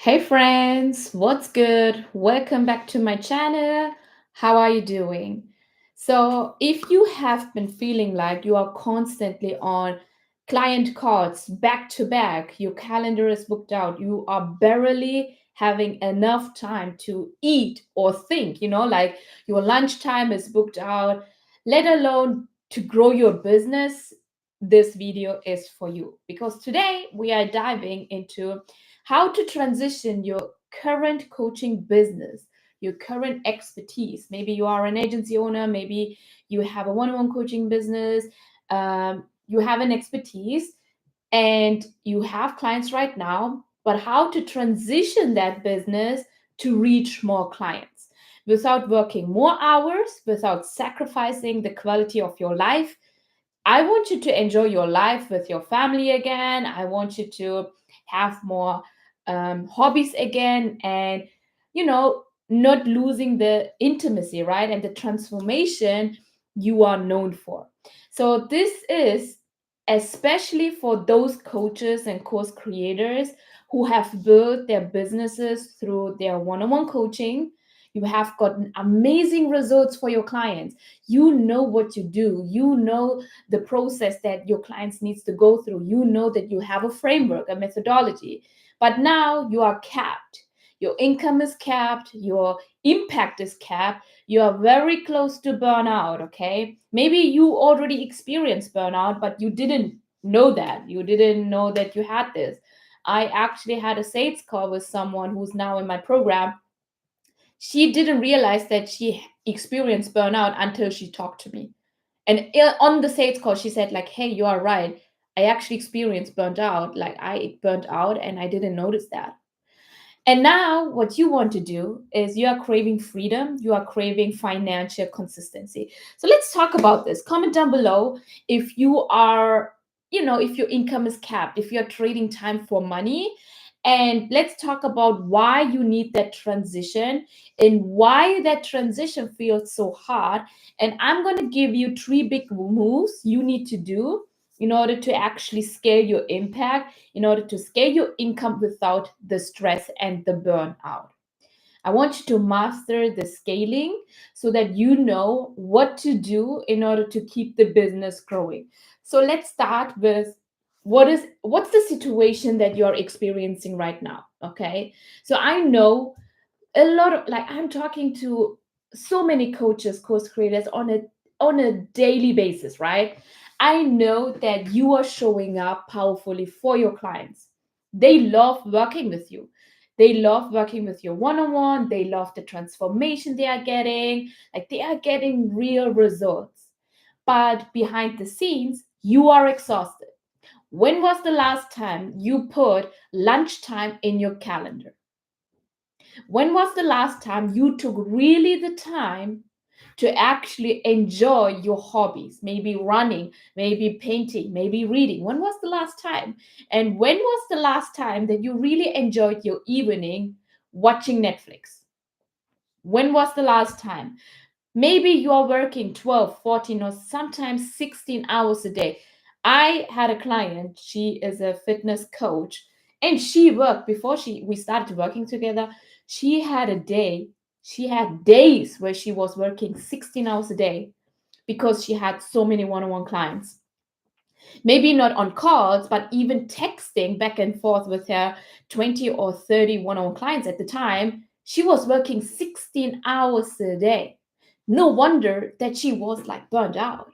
Hey friends, what's good? Welcome back to my channel. How are you doing? So, if you have been feeling like you are constantly on client calls back to back, your calendar is booked out, you are barely having enough time to eat or think, like your lunchtime is booked out, let alone to grow your business, this video is for you because today we are diving into how to transition your current coaching business, your current expertise. Maybe you are an agency owner, maybe you have a one on one coaching business, you have an expertise, and you have clients right now, but how to transition that business to reach more clients without working more hours, without sacrificing the quality of your life. I want you to enjoy your life with your family again. I want you to have more hobbies again and, not losing the intimacy, right? And the transformation you are known for. So, this is especially for those coaches and course creators who have built their businesses through their one on one coaching. You have gotten amazing results for your clients. You know what you do, you know the process that your clients needs to go through, you know that you have a framework, a methodology, but now you are capped. Your income is capped, your impact is capped, you are very close to burnout. Okay, maybe you already experienced burnout but you didn't know that, you had this. I actually had a sales call with someone who's now in my program. She didn't realize that she experienced burnout until she talked to me. And on the sales call, she said, like, hey, you are right. I actually experienced burnt out. Like, I burnt out and I didn't notice that. And now, what you want to do is you are craving freedom, you are craving financial consistency. So, let's talk about this. Comment down below if you are, if your income is capped, if you're trading time for money. And let's talk about why you need that transition and why that transition feels so hard. And I'm going to give you three big moves you need to do in order to actually scale your impact, in order to scale your income without the stress and the burnout. I want you to master the scaling so that you know what to do in order to keep the business growing. So let's start with what's the situation that you're experiencing right now, okay? So I know a lot of, like, I'm talking to so many coaches, course creators on a daily basis, right? I know that you are showing up powerfully for your clients. They love working with you. They love working with your one-on-one. They love the transformation they are getting. Like, they are getting real results. But behind the scenes, you are exhausted. When was the last time you put lunchtime in your calendar? When was the last time you took really the time to actually enjoy your hobbies? Maybe running, maybe painting, maybe reading. When was the last time? And when was the last time that you really enjoyed your evening watching Netflix? When was the last time? Maybe you are working 12, 14, or sometimes 16 hours a day. I had a client, she is a fitness coach, and she worked before we started working together. She had a day, she had days where she was working 16 hours a day because she had so many one-on-one clients. Maybe not on calls, but even texting back and forth with her 20 or 30 one-on-one clients at the time. She was working 16 hours a day. No wonder that she was like burned out.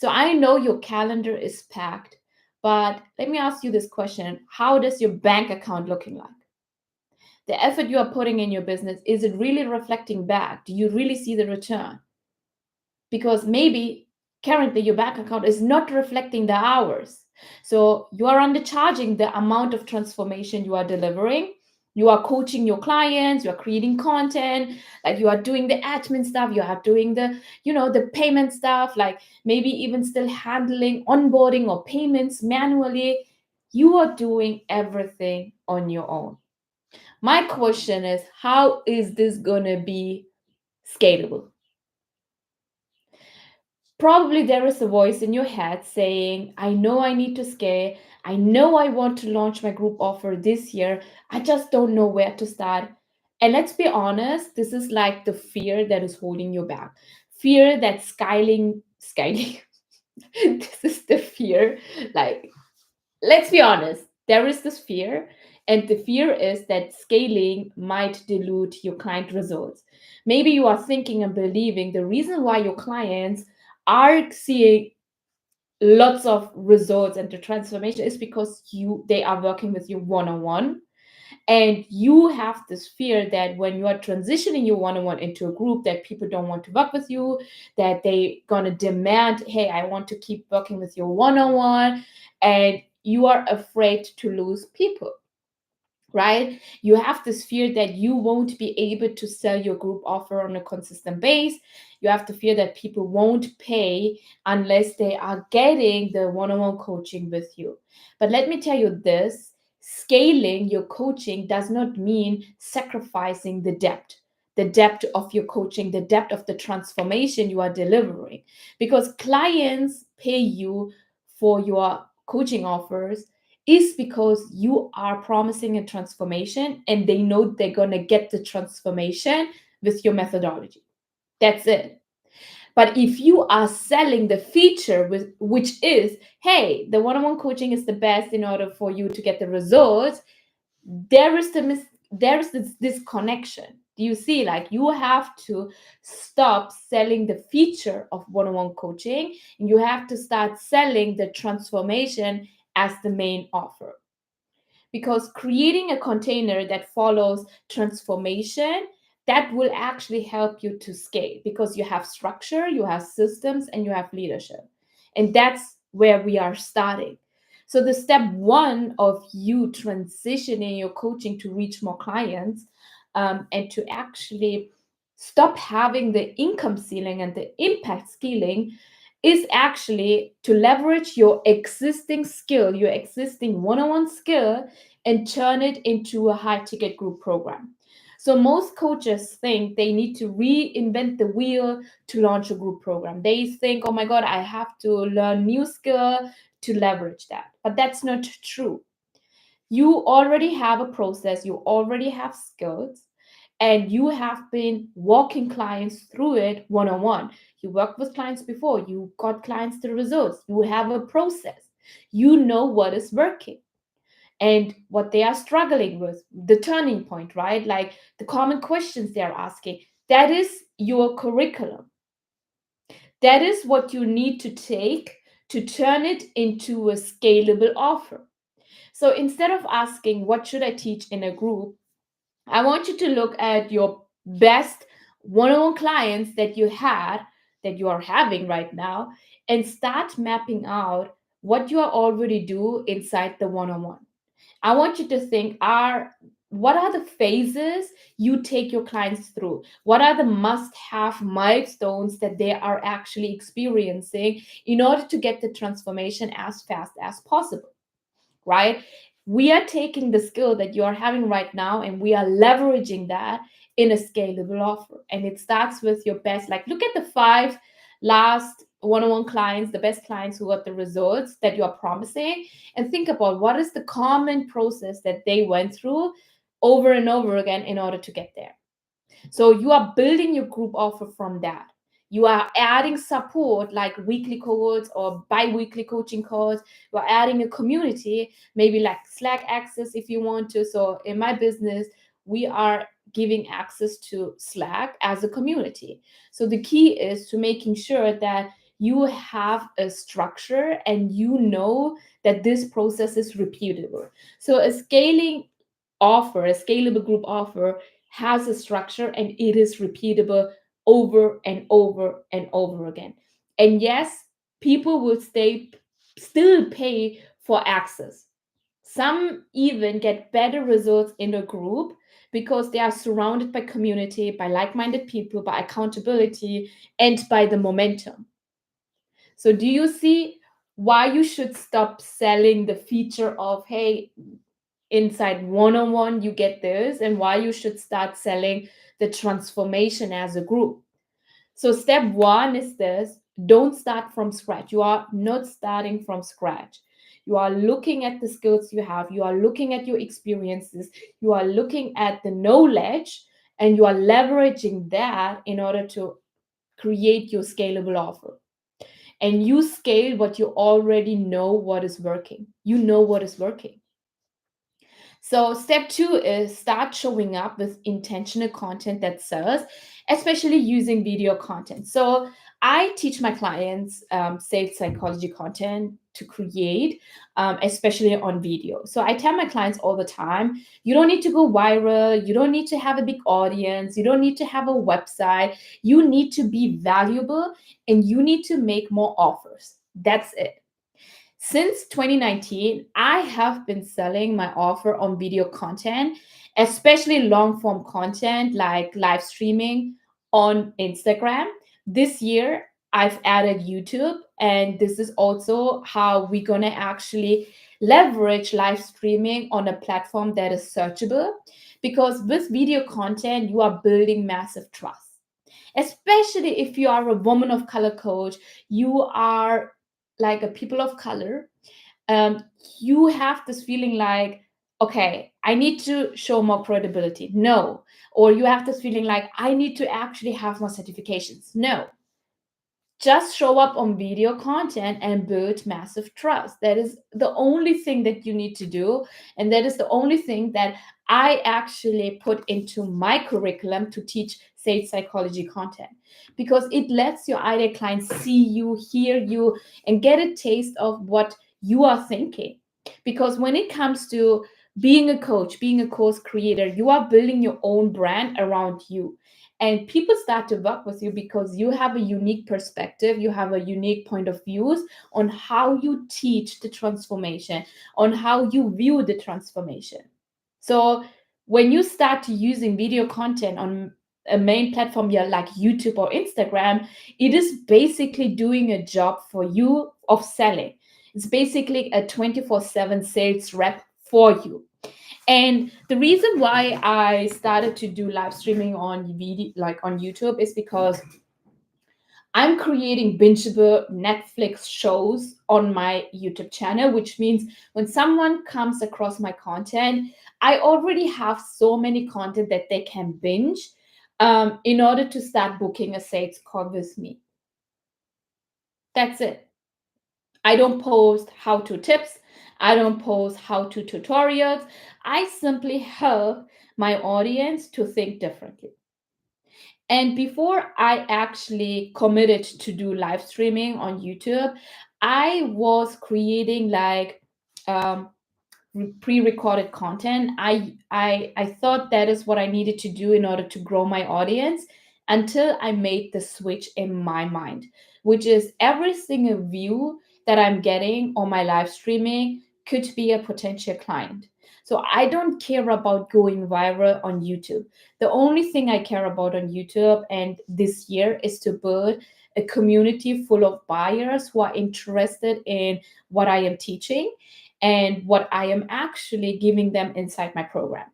So I know your calendar is packed, but let me ask you this question. How does your bank account looking like? The effort you are putting in your business, is it really reflecting back? Do you really see the return? Because maybe currently your bank account is not reflecting the hours. So you are undercharging the amount of transformation you are delivering. You are coaching your clients, you are creating content, like you are doing the admin stuff, you are doing the payment stuff, like maybe even still handling onboarding or payments manually. You are doing everything on your own. My question is, how is this going to be scalable? Probably there is a voice in your head saying, I know I need to scale. I know I want to launch my group offer this year. I just don't know where to start. And let's be honest, this is like the fear that is holding you back. Fear that scaling, this is the fear. Like, let's be honest, there is this fear, and the fear is that scaling might dilute your client results. Maybe you are thinking and believing the reason why your clients are seeing lots of results and the transformation is because they are working with you one-on-one, and you have this fear that when you are transitioning your one-on-one into a group, that people don't want to work with you, that they gonna demand, hey, I want to keep working with your one-on-one, and you are afraid to lose people, right? You have this fear that you won't be able to sell your group offer on a consistent base. You have the fear that people won't pay unless they are getting the one-on-one coaching with you. But let me tell you this, scaling your coaching does not mean sacrificing the depth of your coaching, the depth of the transformation you are delivering. Because clients pay you for your coaching offers is because you are promising a transformation and they know they're going to get the transformation with your methodology. That's it. But if you are selling the feature with which is, hey, the one-on-one coaching is the best in order for you to get the results, there is this disconnection. Do you see? Like, you have to stop selling the feature of one-on-one coaching and you have to start selling the transformation as the main offer, because creating a container that follows transformation, that will actually help you to scale because you have structure, you have systems, and you have leadership. And that's where we are starting. So the step one of you transitioning your coaching to reach more clients, and to actually stop having the income ceiling and the impact scaling, is actually to leverage your existing skill, your existing one-on-one skill, and turn it into a high ticket group program. So most coaches think they need to reinvent the wheel to launch a group program. They think, oh my God, I have to learn new skill to leverage that. But that's not true. You already have a process, you already have skills, and you have been walking clients through it one on one. You worked with clients before, you got clients the results, you have a process, you know what is working and what they are struggling with, the turning point, right? Like the common questions they're asking. That is your curriculum. That is what you need to take to turn it into a scalable offer. So instead of asking, what should I teach in a group? I want you to look at your best one on one clients that you had, that you are having right now, and start mapping out what you are already do inside the one on one. I want you to think, what are the phases you take your clients through? What are the must have milestones that they are actually experiencing in order to get the transformation as fast as possible? Right? We are taking the skill that you are having right now and we are leveraging that in a scalable offer. And it starts with your best. Like, look at the 5 last one-on-one clients, the best clients who got the results that you are promising, and think about what is the common process that they went through over and over again in order to get there. So you are building your group offer from that. You are adding support like weekly calls or bi-weekly coaching calls. You are adding a community, maybe like Slack access if you want to. So in my business, we are giving access to Slack as a community. So the key is to making sure that you have a structure and you know that this process is repeatable. So a scalable group offer has a structure and it is repeatable over and over and over again. And yes, people will still pay for access. Some even get better results in a group because they are surrounded by community, by like-minded people, by accountability, and by the momentum. So do you see why you should stop selling the feature of, hey, inside one-on-one you get this, and why you should start selling the transformation as a group? So step one is this: Don't start from scratch. You are not starting from scratch. You are looking at the skills you have, you are looking at your experiences, you are looking at the knowledge, and you are leveraging that in order to create your scalable offer. And you scale what you already know what is working. You know what is working. So, step two is start showing up with intentional content that sells, especially using video content. So, I teach my clients sales psychology content to create, especially on video. So, I tell my clients all the time, you don't need to go viral, you don't need to have a big audience, you don't need to have a website, you need to be valuable and you need to make more offers. That's it. Since 2019, I have been selling my offer on video content, especially long form content like live streaming on Instagram. This year, I've added YouTube, and this is also how we're going to actually leverage live streaming on a platform that is searchable, because with video content, you are building massive trust, especially if you are a woman of color coach, you are like a people of color. um, you have this feeling like, okay, I need to show more credibility. No. Or you have this feeling like, I need to actually have more certifications. No. Just show up on video content and build massive trust. That is the only thing that you need to do. And that is the only thing that I actually put into my curriculum to teach sales psychology content, because it lets your ideal clients see you, hear you, and get a taste of what you are thinking. Because when it comes to being a coach, being a course creator, you are building your own brand around you, and people start to work with you because you have a unique perspective, you have a unique point of views on how you teach the transformation, on how you view the transformation. So when you start using video content on a main platform, yeah, like YouTube or Instagram, it is basically doing a job for you of selling. It's basically a 24/7 sales rep for you. And the reason why I started to do live streaming on video, like on YouTube, is because I'm creating bingeable Netflix shows on my YouTube channel, which means when someone comes across my content, I already have so many content that they can binge in order to start booking a sales call with me. That's it. I don't post how to tips. I don't post how to tutorials. I simply help my audience to think differently. And before I actually committed to do live streaming on YouTube, I was creating like um, pre-recorded content. I thought that is what I needed to do in order to grow my audience, until I made the switch in my mind, which is every single view that I'm getting on my live streaming could be a potential client. So I don't care about going viral on YouTube. The only thing I care about on YouTube and this year is to build a community full of buyers who are interested in what I am teaching and what I am actually giving them inside my program,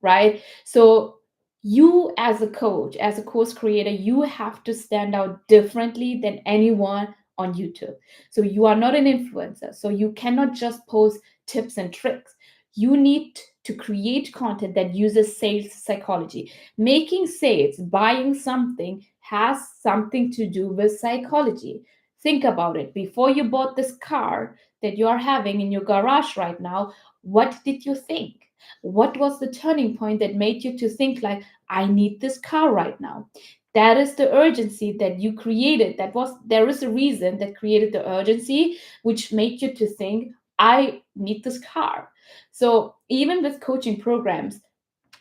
right? So, you as a coach, as a course creator, you have to stand out differently than anyone on YouTube. So, you are not an influencer. So, you cannot just post tips and tricks. You need to create content that uses sales psychology. Making sales, buying something has something to do with psychology. Think about it. Before you bought this car that you are having in your garage right now, what did you think? What was the turning point that made you to think like, I need this car right now? That is the urgency that you created. There is a reason that created the urgency, which made you to think, I need this car. So even with coaching programs,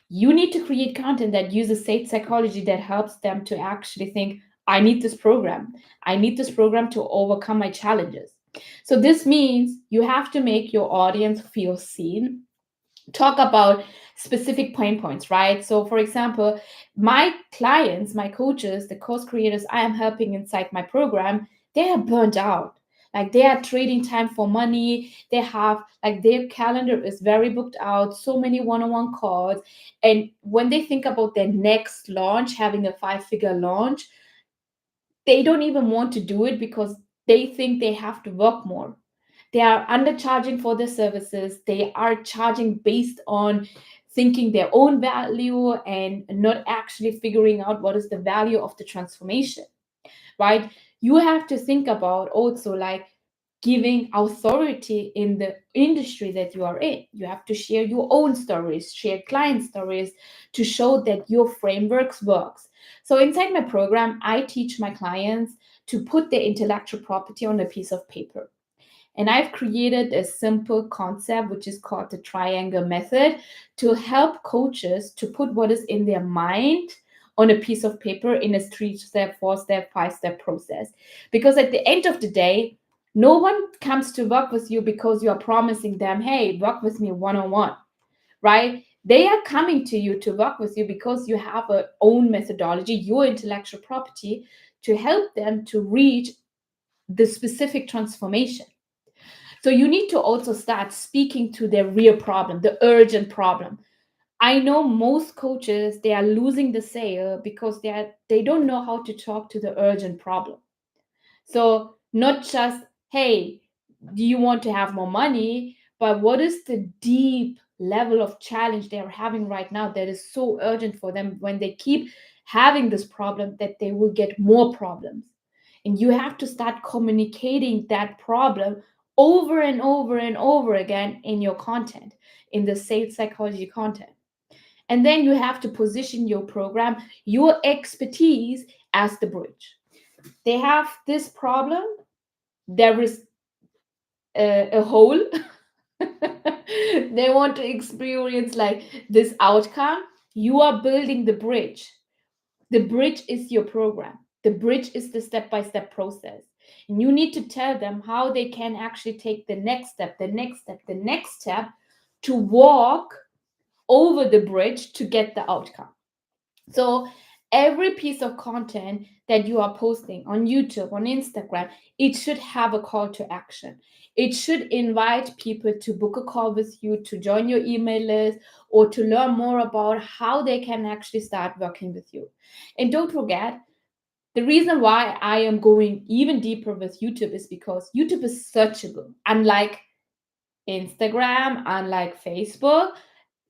you need to create content that uses sales psychology that helps them to actually think, I need this program. I need this program to overcome my challenges. So this means you have to make your audience feel seen, talk about specific pain points, right? So, for example, my clients, my coaches, the course creators I am helping inside my program, they are burnt out. Like they are trading time for money. They have like their calendar is very booked out, so many one on one calls. And when they think about their next launch, having a 5-figure launch, They don't even want to do it because they think they have to work more. They are undercharging for their services. They are charging based on thinking their own value and not actually figuring out what is the value of the transformation, right? You have to think about also like giving authority in the industry that you are in. You have to share your own stories, share client stories to show that your frameworks works. So inside my program, I teach my clients to put their intellectual property on a piece of paper. And I've created a simple concept which is called the triangle method to help coaches to put what is in their mind on a piece of paper in a 3-step, 4-step, 5-step process. Because at the end of the day, no one comes to work with you because you are promising them, hey, work with me one on one, right? They are coming to you to work with you because you have a own methodology, your intellectual property, to help them to reach the specific transformation. So you need to also start speaking to their real problem, the urgent problem. I know most coaches, they are losing the sale because they don't know how to talk to the urgent problem. So not just, hey, do you want to have more money? But what is the deep level of challenge they are having right now that is so urgent for them when they keep having this problem that they will get more problems? And you have to start communicating that problem over and over and over again in your content, in the sales psychology content. And then you have to position your program, your expertise as the bridge. They have this problem, there is a hole. They want to experience like this outcome. You are building the bridge. The bridge is your program. The bridge is the step-by-step process. And you need to tell them how they can actually take the next step, the next step, the next step to walk over the bridge to get the outcome. So every piece of content that you are posting on YouTube, on Instagram, it should have a call to action. It should invite people to book a call with you, to join your email list, or to learn more about how they can actually start working with you. And don't forget, the reason why I am going even deeper with YouTube is because YouTube is searchable. Unlike Instagram, unlike Facebook,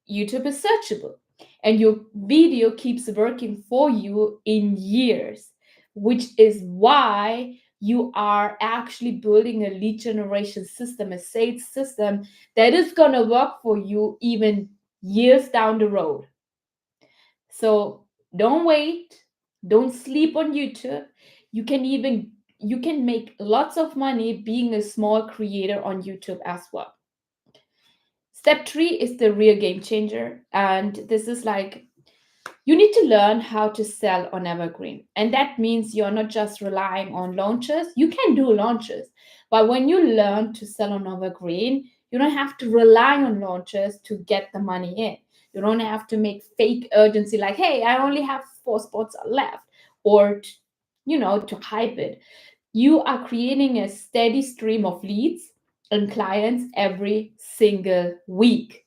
YouTube is searchable, and your video keeps working for you in years, which is why you are actually building a lead generation system, a sales system that is going to work for you even years down the road. So don't wait, don't sleep on YouTube. You can make lots of money being a small creator on YouTube as well. Step 3 is the real game changer. And this is like you need to learn how to sell on Evergreen. And that means you're not just relying on launches. You can do launches. But when you learn to sell on Evergreen, you don't have to rely on launches to get the money in. You don't have to make fake urgency like, hey, I only have 4 spots left, or, to hype it. You are creating a steady stream of leads and clients every single week.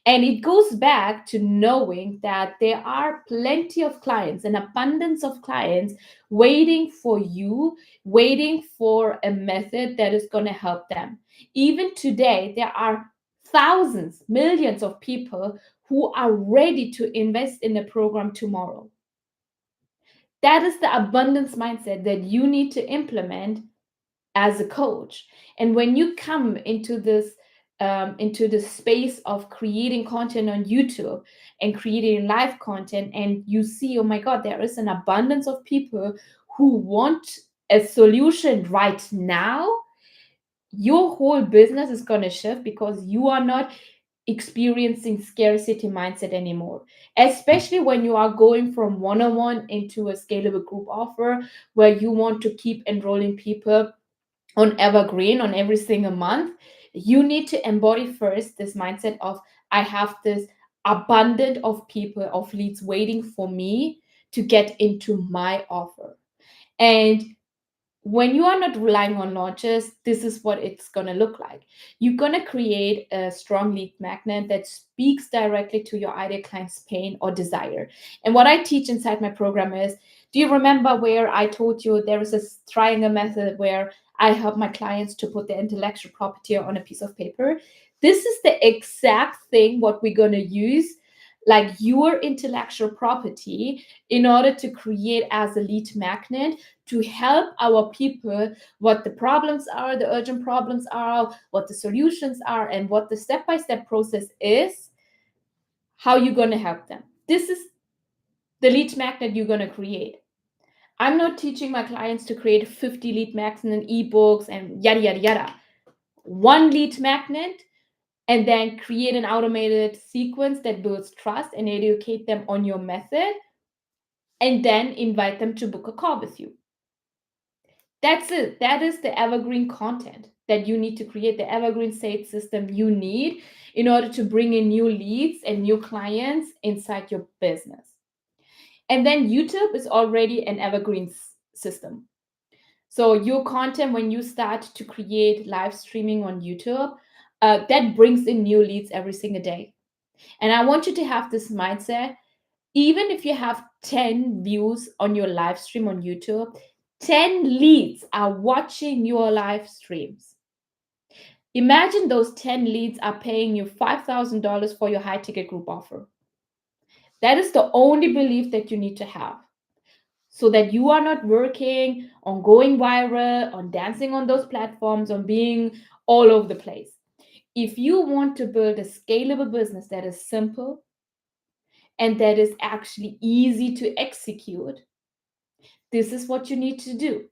And it goes back to knowing that there are plenty of clients, an abundance of clients waiting for you, waiting for a method that is going to help them. Even today, there are thousands, millions of people who are ready to invest in a program tomorrow. That is the abundance mindset that you need to implement as a coach. And when you come into the space of creating content on YouTube and creating live content, and you see, oh my God, there is an abundance of people who want a solution right now, your whole business is going to shift because you are not experiencing scarcity mindset anymore, especially when you are going from one-on-one into a scalable group offer where you want to keep enrolling people on Evergreen on every single month. You need to embody first this mindset of I have this abundant of people, of leads waiting for me to get into my offer. And when you are not relying on launches, this is what it's going to look like. You're going to create a strong lead magnet that speaks directly to your ideal client's pain or desire. And what I teach inside my program is Do you remember where I told you there is this triangle method where I help my clients to put their intellectual property on a piece of paper? This is the exact thing what we're going to use, like your intellectual property, in order to create as a lead magnet to help our people what the problems are, the urgent problems are, what the solutions are, and what the step-by-step process is, how you're going to help them. This is the lead magnet you're going to create. I'm not teaching my clients to create 50 lead magnets and ebooks and yada, yada, yada. One lead magnet, and then create an automated sequence that builds trust and educate them on your method, and then invite them to book a call with you. That's it. That is the evergreen content that you need to create, the evergreen sales system you need in order to bring in new leads and new clients inside your business. And then YouTube is already an evergreen system. So your content, when you start to create live streaming on YouTube, that brings in new leads every single day. And I want you to have this mindset. Even if you have 10 views on your live stream on YouTube, 10 leads are watching your live streams. Imagine those 10 leads are paying you $5,000 for your high ticket group offer. That is the only belief that you need to have, so that you are not working on going viral, on dancing on those platforms, on being all over the place. If you want to build a scalable business that is simple and that is actually easy to execute, this is what you need to do.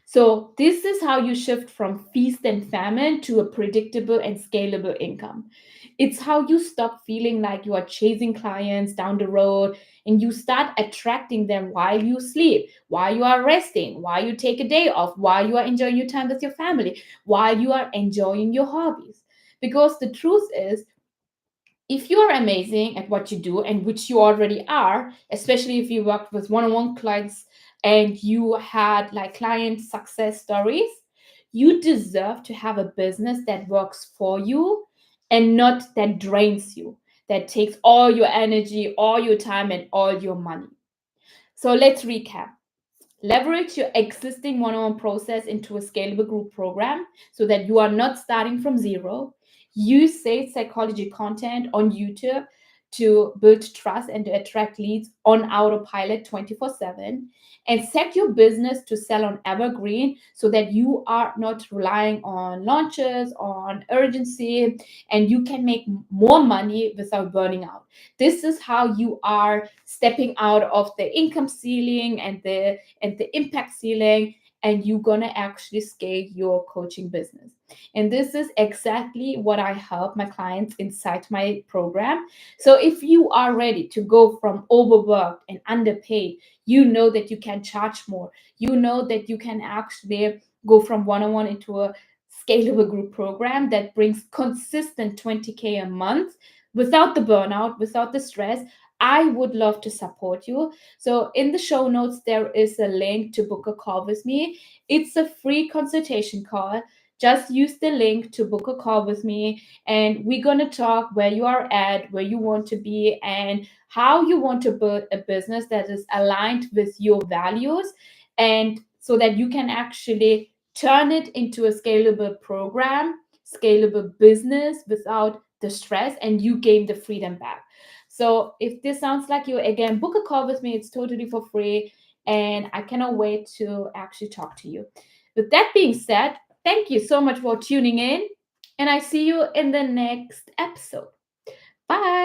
So, this is how you shift from feast and famine to a predictable and scalable income. It's how you stop feeling like you are chasing clients down the road and you start attracting them while you sleep, while you are resting, while you take a day off, while you are enjoying your time with your family, while you are enjoying your hobbies. Because the truth is, if you are amazing at what you do, and which you already are, especially if you worked with one-on-one clients and you had like client success stories, you deserve to have a business that works for you and not that drains you, that takes all your energy, all your time, and all your money. So let's recap. Leverage your existing one-on-one process into a scalable group program so that you are not starting from zero. Use sales psychology content on YouTube to build trust and to attract leads on autopilot 24/7. And set your business to sell on Evergreen so that you are not relying on launches, on urgency, and you can make more money without burning out. This is how you are stepping out of the income ceiling and the impact ceiling, and you're gonna actually scale your coaching business. And this is exactly what I help my clients inside my program. So if you are ready to go from overworked and underpaid, you know that you can charge more, you know that you can actually go from one-on-one into a scalable group program that brings consistent 20K a month without the burnout, without the stress, I would love to support you. So in the show notes, there is a link to book a call with me. It's a free consultation call. Just use the link to book a call with me, and we're going to talk where you are at, where you want to be, and how you want to build a business that is aligned with your values, and so that you can actually turn it into a scalable program, scalable business without the stress, and you gain the freedom back. So if this sounds like you, again, book a call with me. It's totally for free, and I cannot wait to actually talk to you. With that being said, thank you so much for tuning in, and I see you in the next episode. Bye.